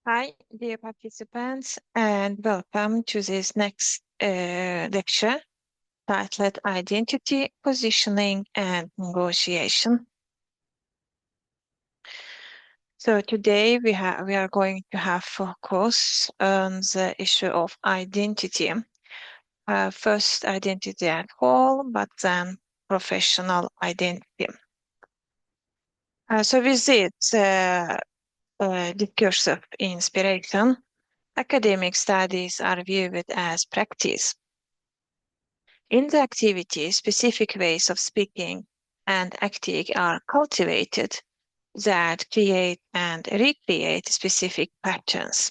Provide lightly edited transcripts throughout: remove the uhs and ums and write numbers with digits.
Hi, dear participants, and welcome to this next lecture titled Identity, Positioning, and Negotiation. So today we are going to have focus on the issue of identity. First identity at all, but then professional identity. So with this discursive inspiration, academic studies are viewed as practice. In the activity, specific ways of speaking and acting are cultivated that create and recreate specific patterns.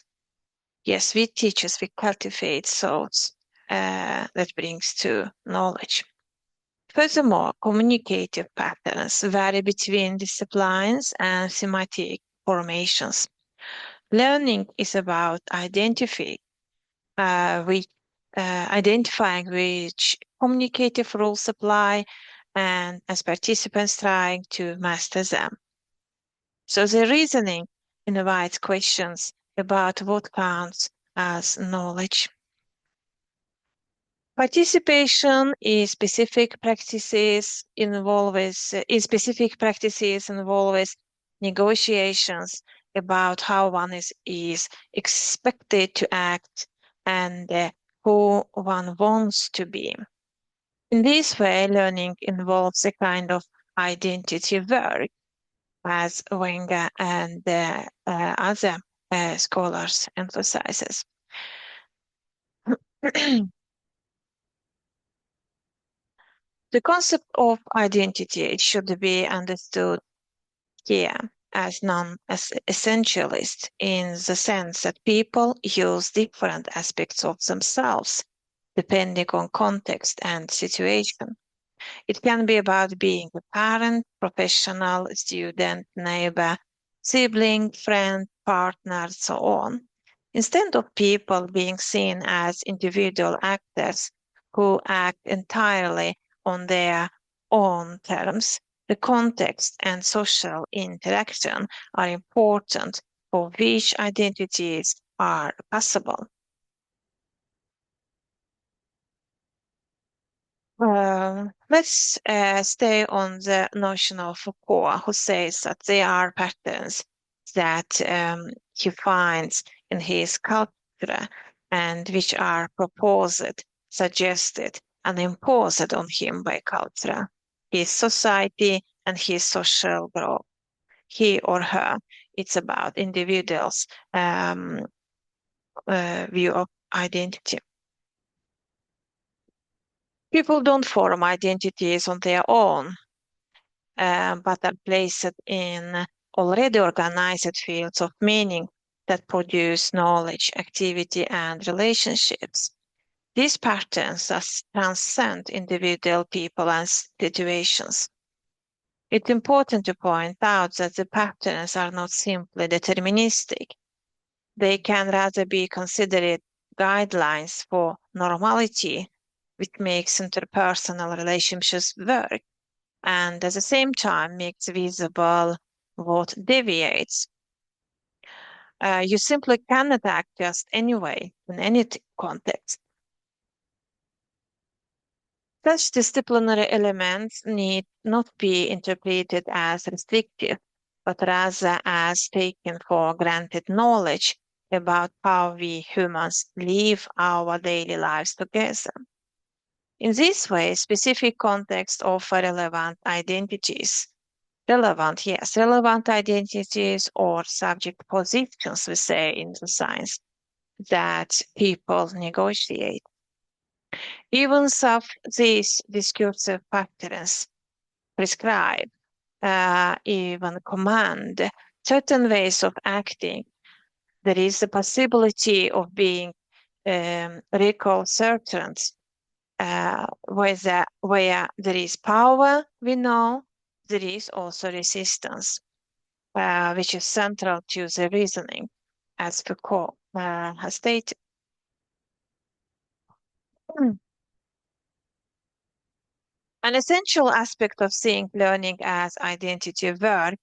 Yes, we teachers, we cultivate thoughts that brings to knowledge. Furthermore, communicative patterns vary between disciplines and thematic formations. Learning is about identifying which communicative rules apply and as participants trying to master them. So the reasoning invites questions about what counts as knowledge. Participation in specific practices involves negotiations about how one is expected to act and who one wants to be. In this way, learning involves a kind of identity work, as Wenger and other scholars emphasizes. The concept of identity it should be understood here as non-essentialist in the sense that people use different aspects of themselves depending on context and situation. It can be about being a parent, professional, student, neighbor, sibling, friend, partner, so on. Instead of people being seen as individual actors who act entirely on their own terms, the context and social interaction are important for which identities are possible. Let's stay on the notion of Foucault, who says that there are patterns that he finds in his culture and which are proposed, suggested, and imposed on him by culture, his society, and his social group. He or her, it's about individuals' view of identity. People don't form identities on their own, but are placed in already organized fields of meaning that produce knowledge, activity, and relationships. These patterns thus transcend individual people and situations. It's important to point out that the patterns are not simply deterministic. They can rather be considered guidelines for normality, which makes interpersonal relationships work and at the same time makes visible what deviates. You simply cannot act just anyway in any context. Such disciplinary elements need not be interpreted as restrictive, but rather as taken for granted knowledge about how we humans live our daily lives together. In this way, specific contexts offer relevant identities. Relevant identities or subject positions, we say in the science, that people negotiate. Even some these discursive patterns prescribe, even command certain ways of acting. There is the possibility of being recalcitrant, where there is power, we know there is also resistance, which is central to the reasoning, as Foucault has stated. An essential aspect of seeing learning as identity work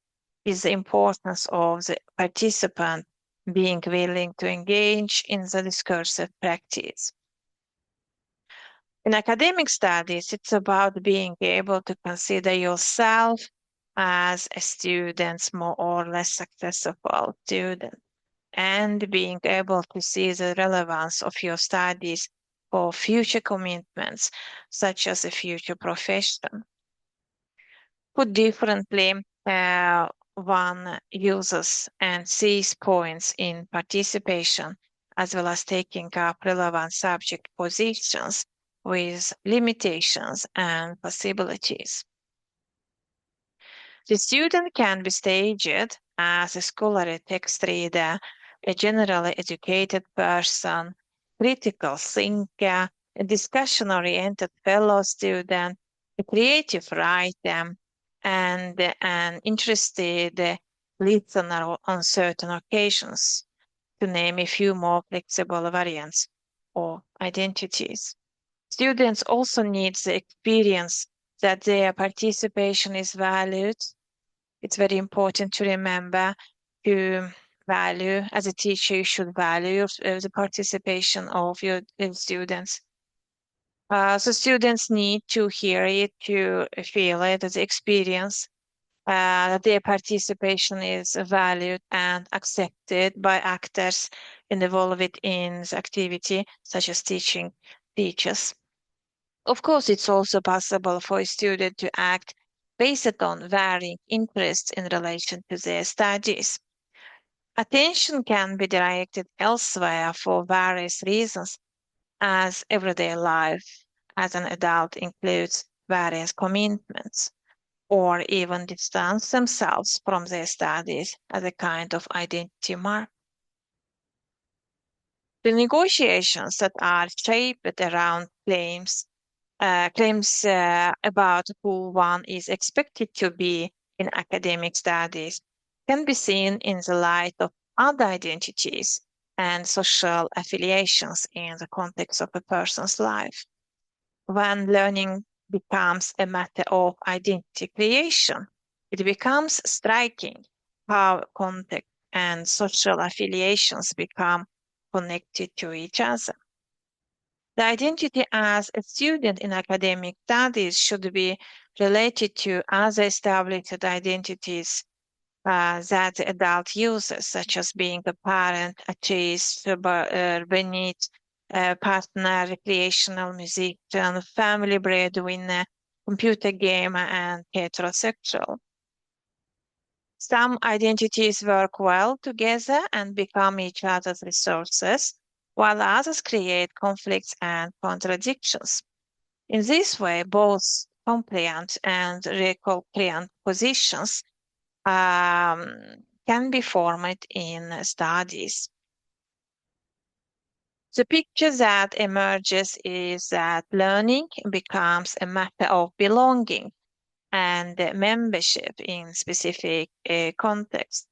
is the importance of the participant being willing to engage in the discursive practice. In academic studies, it's about being able to consider yourself as a student, more or less successful student, and being able to see the relevance of your studies for future commitments, such as a future profession. Put differently, one uses and sees points in participation as well as taking up relevant subject positions with limitations and possibilities. The student can be staged as a scholarly text reader, a generally educated person, critical thinker, a discussion-oriented fellow student, a creative writer, and an interested listener on certain occasions, to name a few more flexible variants or identities. Students also need the experience that their participation is valued. It's very important to remember to value, as a teacher, you should value the participation of your students. So students need to hear it, to feel it, as experience that their participation is valued and accepted by actors involved in the activity, such as teaching teachers. Of course, it's also possible for a student to act based on varying interests in relation to their studies. Attention can be directed elsewhere for various reasons, as everyday life as an adult includes various commitments, or even distance themselves from their studies as a kind of identity mark. The negotiations that are shaped around claims about who one is expected to be in academic studies can be seen in the light of other identities and social affiliations in the context of a person's life. When learning becomes a matter of identity creation, it becomes striking how context and social affiliations become connected to each other. The identity as a student in academic studies should be related to other established identities that the adult uses, such as being a parent, artist, urbanite, partner, recreational musician, family breadwinner, computer gamer, and heterosexual. Some identities work well together and become each other's resources, while others create conflicts and contradictions. In this way, both compliant and recalcitrant positions can be formed in studies. The picture that emerges is that learning becomes a matter of belonging and membership in specific contexts.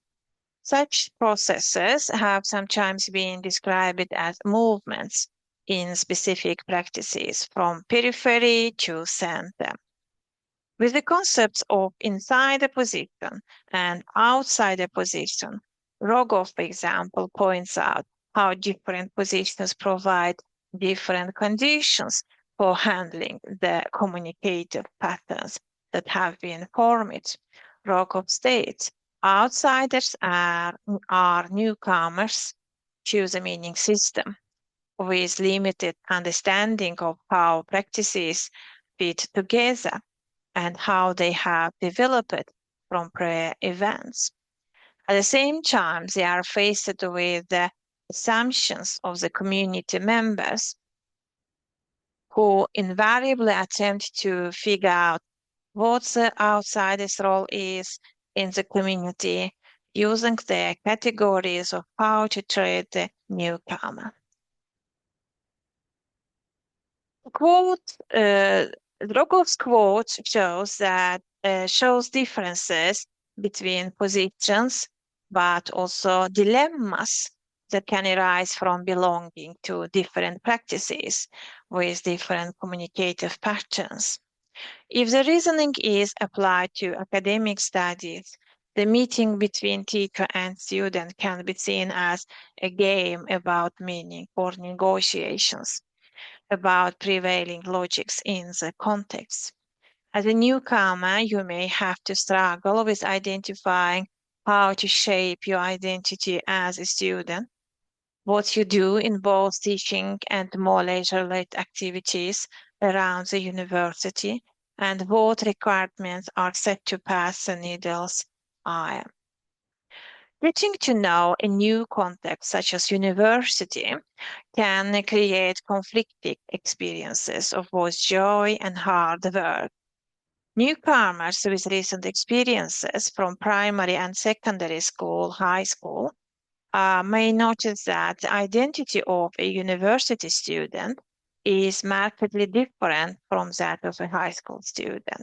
Such processes have sometimes been described as movements in specific practices from periphery to center. With the concepts of inside a position and outside a position, Rogoff, for example, points out how different positions provide different conditions for handling the communicative patterns that have been formed. Rogoff states, outsiders are newcomers to the meaning system with limited understanding of how practices fit together and how they have developed from prior events. At the same time, they are faced with the assumptions of the community members who invariably attempt to figure out what the outsider's role is in the community using their categories of how to treat the newcomer. Rogoff's quote shows differences between positions, but also dilemmas that can arise from belonging to different practices with different communicative patterns. If the reasoning is applied to academic studies, The meeting between teacher and student can be seen as a game about meaning or negotiations about prevailing logics in the context. As a newcomer, you may have to struggle with identifying how to shape your identity as a student, what you do in both teaching and more leisure-led activities around the university, and what requirements are set to pass the needle's eye. Getting to know a new context, such as university, can create conflicting experiences of both joy and hard work. Newcomers with recent experiences from primary and secondary school, high school, may notice that the identity of a university student is markedly different from that of a high school student.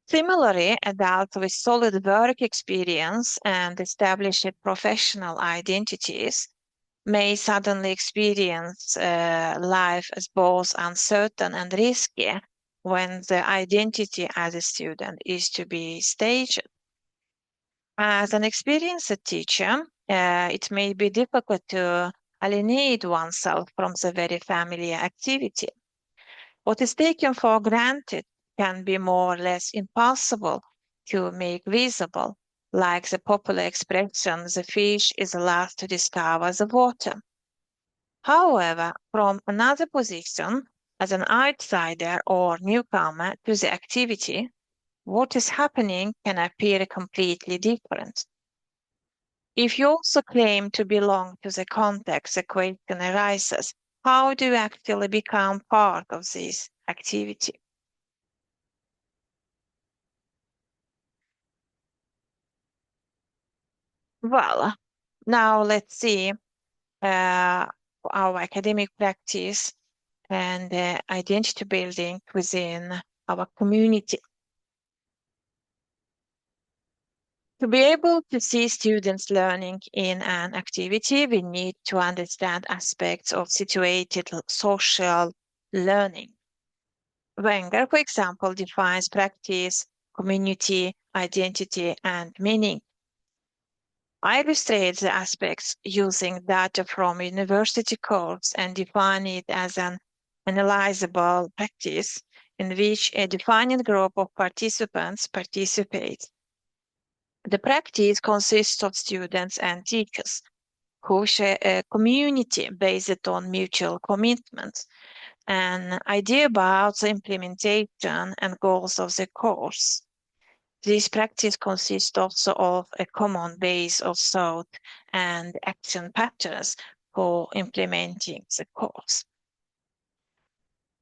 Similarly, adults with solid work experience and established professional identities may suddenly experience life as both uncertain and risky when the identity as a student is to be staged. As an experienced teacher, it may be difficult to alienate oneself from the very familiar activity. What is taken for granted can be more or less impossible to make visible, like the popular expression, the fish is the last to discover the water. However, from another position, as an outsider or newcomer to the activity, what is happening can appear completely different. If you also claim to belong to the context, the question arises, how do you actually become part of this activity? Well, now let's see our academic practice and identity building within our community. To be able to see students learning in an activity, we need to understand aspects of situated social learning. Wenger, for example, defines practice, community, identity, and meaning. I illustrate the aspects using data from university course and define it as an analyzable practice in which a defined group of participants participates. The practice consists of students and teachers who share a community based on mutual commitment, an idea about the implementation and goals of the course. This practice consists also of a common base of thought and action patterns for implementing the course.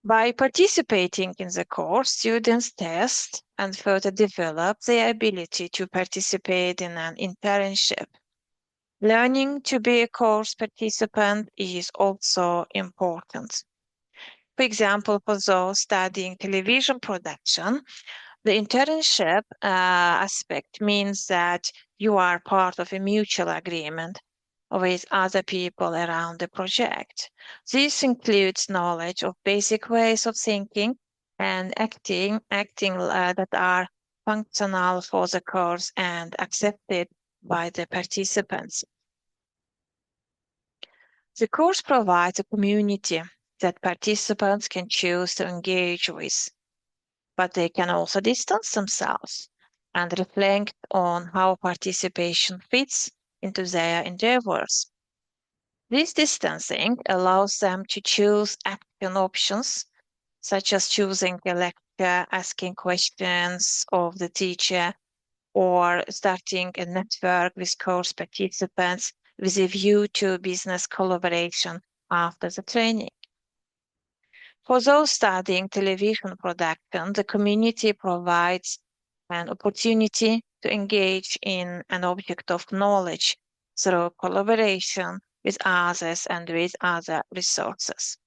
By participating in the course, students test and further develop their ability to participate in an internship. Learning to be a course participant is also important. For example, for those studying television production, the internship aspect means that you are part of a mutual agreement with other people around the project. This includes knowledge of basic ways of thinking and acting that are functional for the course and accepted by the participants. The course provides a community that participants can choose to engage with, but they can also distance themselves and reflect on how participation fits into their endeavors. This distancing allows them to choose action options, such as choosing a lecture, asking questions of the teacher, or starting a network with course participants with a view to business collaboration after the training. For those studying television production, the community provides an opportunity to engage in an object of knowledge through collaboration with others and with other resources.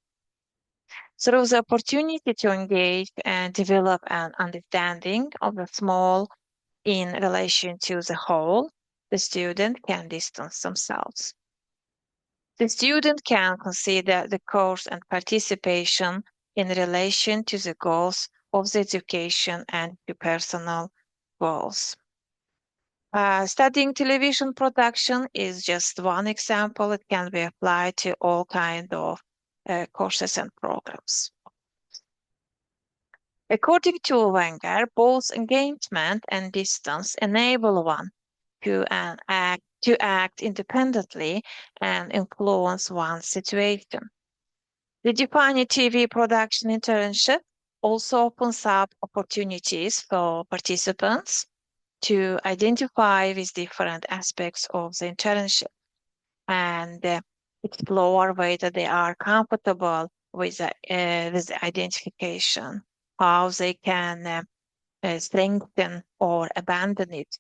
Through the opportunity to engage and develop an understanding of the small in relation to the whole, the student can distance themselves. The student can consider the course and participation in relation to the goals of the education and to personal goals. Studying television production is just one example. It can be applied to all kinds of courses and programs. According to Wenger, both engagement and distance enable one to act independently and influence one's situation. The Japan TV production internship also opens up opportunities for participants to identify with different aspects of the internship and explore whether they are comfortable with the identification, how they can strengthen or abandon it.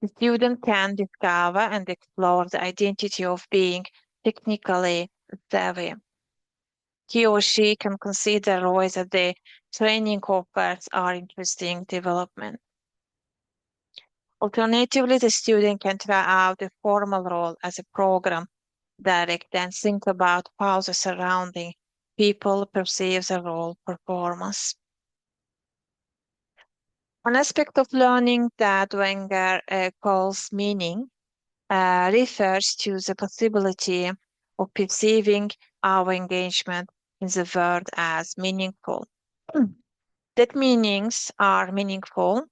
The student can discover and explore the identity of being technically savvy. He or she can consider whether the training offers are interesting development. Alternatively, the student can try out a formal role as a program director and think about how the surrounding people perceive the role performance. One aspect of learning that Wenger calls meaning refers to the possibility of perceiving our engagement in the world as meaningful. That meanings are meaningful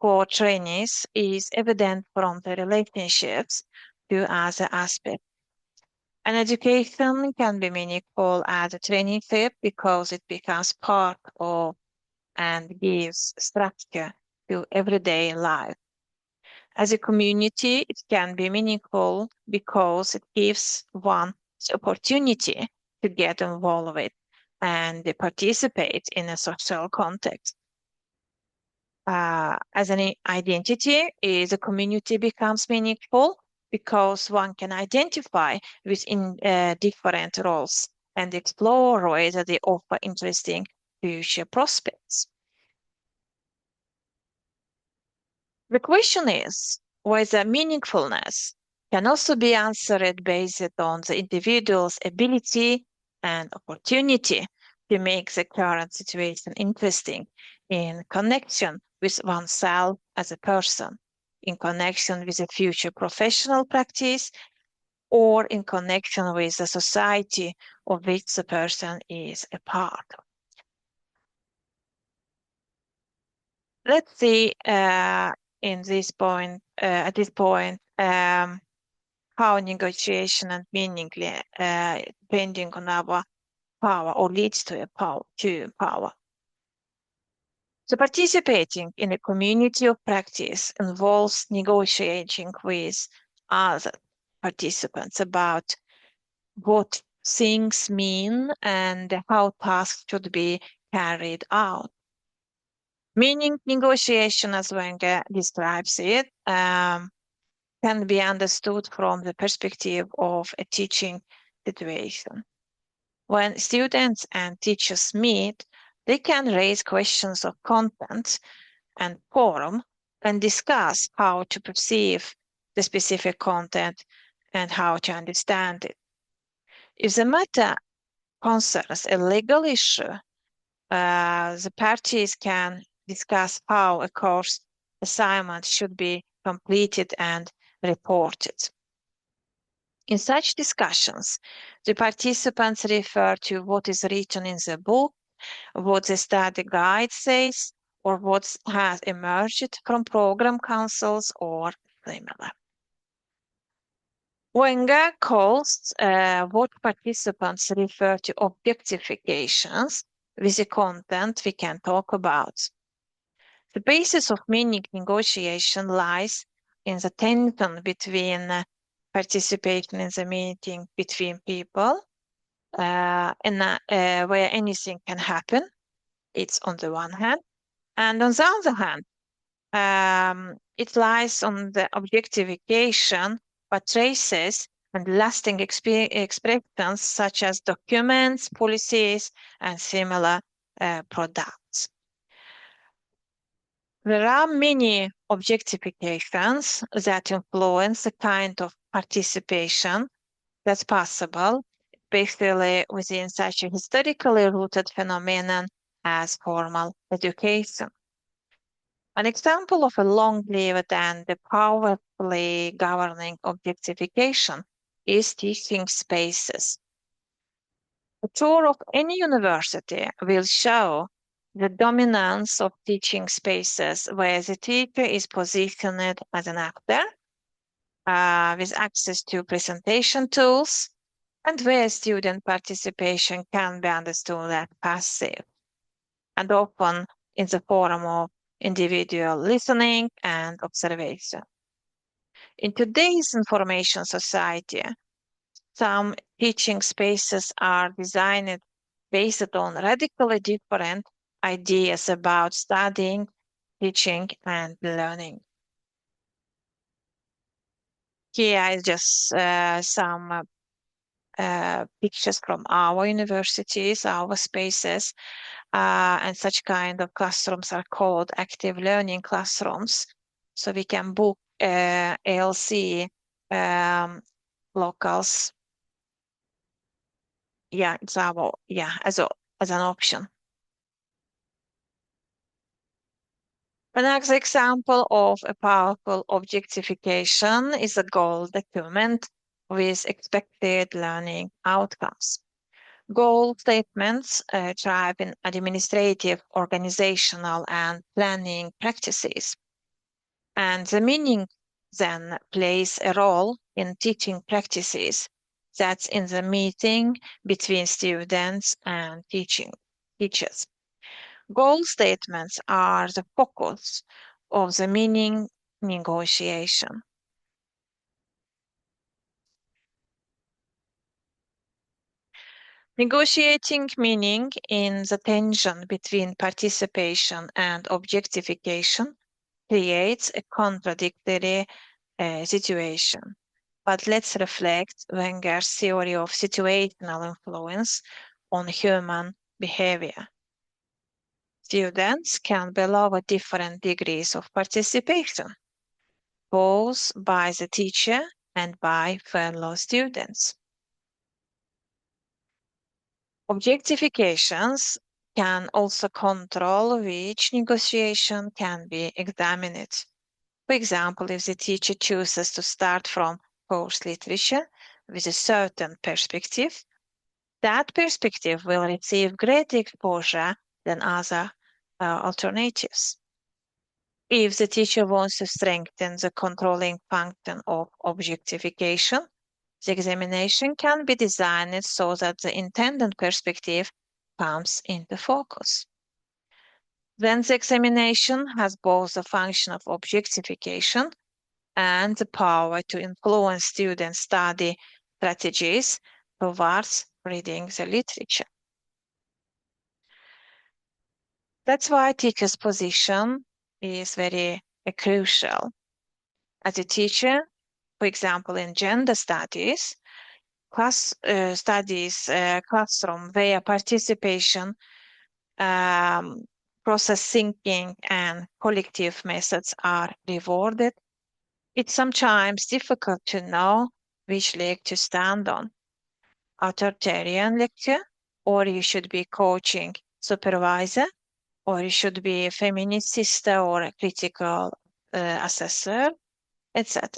for trainees is evident from the relationships to other aspects. An education can be meaningful as a traineeship because it becomes part of and gives structure to everyday life. As a community, it can be meaningful because it gives one the opportunity to get involved and participate in a social context. As an identity, the community becomes meaningful because one can identify with different roles and explore whether they offer interesting future prospects. The question is whether meaningfulness can also be answered based on the individual's ability and opportunity to make the current situation interesting in connection with oneself as a person, in connection with a future professional practice, or in connection with the society of which the person is a part. Let's see at this point, how negotiation and meaning depending on our power or leads to power. So participating in a community of practice involves negotiating with other participants about what things mean and how tasks should be carried out. Meaning negotiation, as Wenger describes it, can be understood from the perspective of a teaching situation. When students and teachers meet, they can raise questions of content and form and discuss how to perceive the specific content and how to understand it. If the matter concerns a legal issue, the parties can discuss how a course assignment should be completed and reported. In such discussions, the participants refer to what is written in the book, what the study guide says, or what has emerged from program councils or similar. Wenger calls what participants refer to objectifications with the content we can talk about. The basis of meaning negotiation lies in the tension between participation in the meeting between people, where anything can happen. It's on the one hand. And on the other hand, it lies on the objectification but traces and lasting expressions such as documents, policies, and similar products. There are many objectifications that influence the kind of participation that's possible, especially within such a historically rooted phenomenon as formal education. An example of a long-lived and powerfully governing objectification is teaching spaces. A tour of any university will show the dominance of teaching spaces where the teacher is positioned as an actor with access to presentation tools and where student participation can be understood as passive and often in the form of individual listening and observation. In today's information society, some teaching spaces are designed based on radically different ideas about studying, teaching, and learning. Here is just some pictures from our universities, our spaces, and such kind of classrooms are called active learning classrooms. So we can book ALC locals. Yeah, it's our as an option. Another example of a powerful objectification is a goal document with expected learning outcomes. Goal statements drive in administrative, organizational, and planning practices. And the meaning then plays a role in teaching practices. That's in the meeting between students and teachers. Goal statements are the focus of the meaning negotiation. Negotiating meaning in the tension between participation and objectification creates a contradictory situation. But let's reflect Wenger's theory of situational influence on human behavior. Students can below different degrees of participation, both by the teacher and by fellow students. Objectifications can also control which negotiation can be examined. For example, if the teacher chooses to start from course literature with a certain perspective, that perspective will receive greater exposure than other alternatives. If the teacher wants to strengthen the controlling function of objectification, the examination can be designed so that the intended perspective comes into focus. Then the examination has both the function of objectification and the power to influence student study strategies towards reading the literature. That's why teacher's position is very crucial. As a teacher, for example, in gender studies, classroom where participation, process thinking, and collective methods are rewarded, it's sometimes difficult to know which leg to stand on. Authoritarian lecture, or you should be coaching supervisor, or you should be a feminist sister or a critical assessor, etc.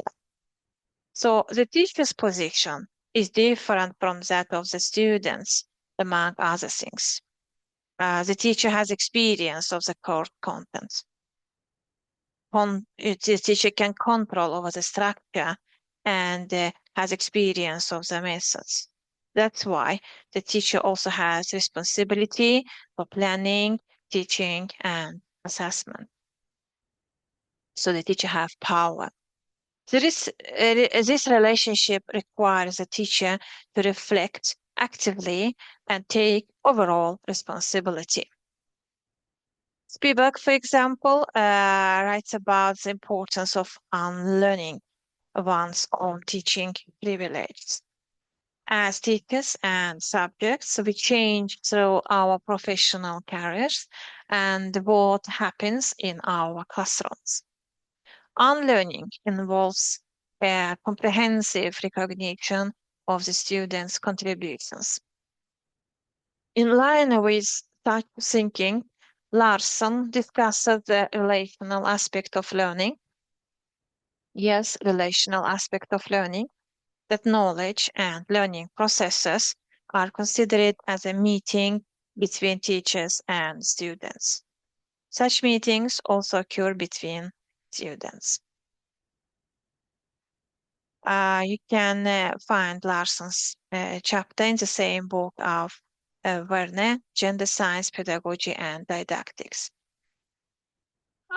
So the teacher's position is different from that of the students, among other things. The teacher has experience of the course content. The teacher can control over the structure and has experience of the methods. That's why the teacher also has responsibility for planning, teaching, and assessment. So the teacher has power. This relationship requires the teacher to reflect actively and take overall responsibility. Spivak, for example, writes about the importance of unlearning one's own teaching privileges. As teachers and subjects, we change through our professional careers and what happens in our classrooms. Unlearning involves a comprehensive recognition of the students' contributions. In line with such thinking, Larson discusses the relational aspect of learning. Yes, relational aspect of learning, that knowledge and learning processes are considered as a meeting between teachers and students. Such meetings also occur between students. You can find Larson's chapter in the same book of Verne, Gender Science, Pedagogy and Didactics.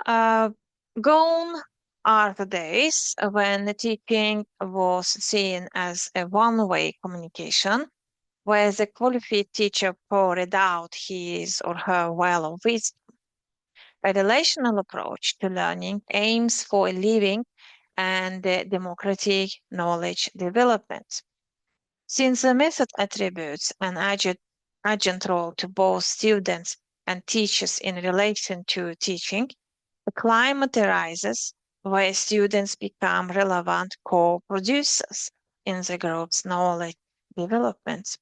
Gone are the days when the teaching was seen as a one-way communication, where the qualified teacher poured out his or her well of wisdom. A relational approach to learning aims for a living and democratic knowledge development. Since the method attributes an adjunct role to both students and teachers in relation to teaching, the climate arises where students become relevant co-producers in the group's knowledge development.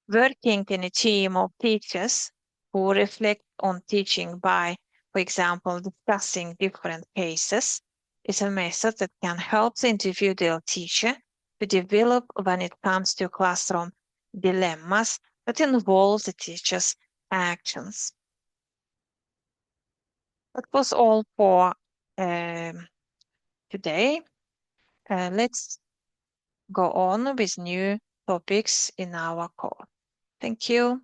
Working in a team of teachers who reflect on teaching by, for example, discussing different cases, is a method that can help the individual teacher to develop when it comes to classroom dilemmas that involve the teacher's actions. That was all for today. Let's go on with new topics in our course. Thank you.